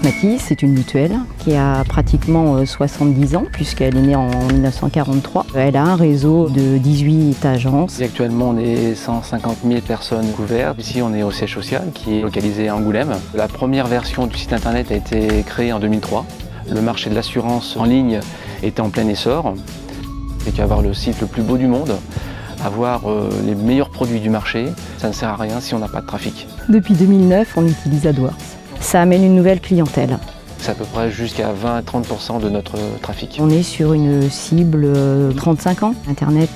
Mathis, c'est une mutuelle qui a pratiquement 70 ans puisqu'elle est née en 1943. Elle a un réseau de 18 agences. Actuellement, on est 150 000 personnes couvertes. Ici, on est au siège social qui est localisé à Angoulême. La première version du site internet a été créée en 2003. Le marché de l'assurance en ligne était en plein essor. C'est qu'avoir le site le plus beau du monde, avoir les meilleurs produits du marché, ça ne sert à rien si on n'a pas de trafic. Depuis 2009, on utilise AdWords. Ça amène une nouvelle clientèle. C'est à peu près jusqu'à 20-30% de notre trafic. On est sur une cible 35 ans. Internet,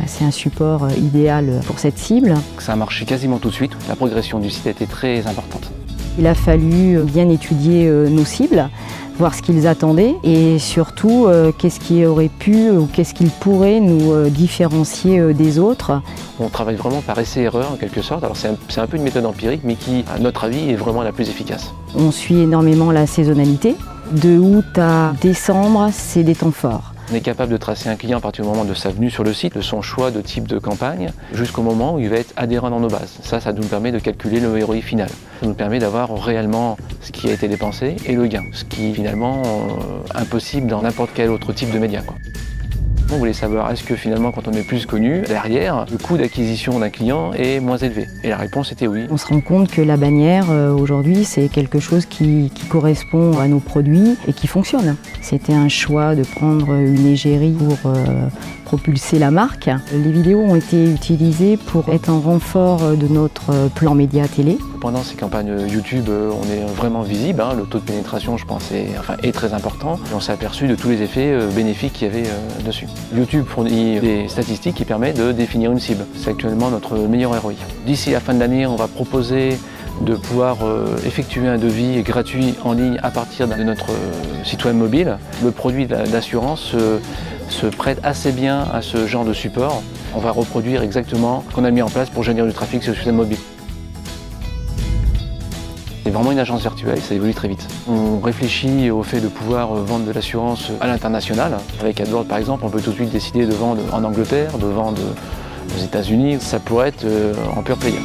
c'est un support idéal pour cette cible. Ça a marché quasiment tout de suite. La progression du site a été très importante. Il a fallu bien étudier nos cibles, voir ce qu'ils attendaient et surtout qu'est-ce qui aurait pu ou qu'est-ce qu'il pourrait nous différencier des autres. On travaille vraiment par essai-erreur en quelque sorte. Alors c'est un peu une méthode empirique mais qui, à notre avis, est vraiment la plus efficace. On suit énormément la saisonnalité. De août à décembre, c'est des temps forts. On est capable de tracer un client à partir du moment de sa venue sur le site, de son choix de type de campagne, jusqu'au moment où il va être adhérent dans nos bases. Ça nous permet de calculer le ROI final. Ça nous permet d'avoir réellement ce qui a été dépensé et le gain, ce qui est finalement impossible dans n'importe quel autre type de média. On voulait savoir, est-ce que finalement, quand on est plus connu, derrière, le coût d'acquisition d'un client est moins élevé? Et la réponse était oui. On se rend compte que la bannière, aujourd'hui, c'est quelque chose qui correspond à nos produits et qui fonctionne. C'était un choix de prendre une égérie pour propulser la marque. Les vidéos ont été utilisées pour être un renfort de notre plan média télé. Pendant ces campagnes YouTube, on est vraiment visible. Le taux de pénétration, je pense, est très important. Et on s'est aperçu de tous les effets bénéfiques qu'il y avait dessus. YouTube fournit des statistiques qui permettent de définir une cible. C'est actuellement notre meilleur ROI. D'ici la fin de l'année, on va proposer de pouvoir effectuer un devis gratuit en ligne à partir de notre site web mobile. Le produit d'assurance se prête assez bien à ce genre de support. On va reproduire exactement ce qu'on a mis en place pour générer du trafic sur le système mobile. C'est vraiment une agence virtuelle, ça évolue très vite. On réfléchit au fait de pouvoir vendre de l'assurance à l'international. Avec AdWords par exemple, on peut tout de suite décider de vendre en Angleterre, de vendre aux États-Unis. Ça pourrait être en pure player.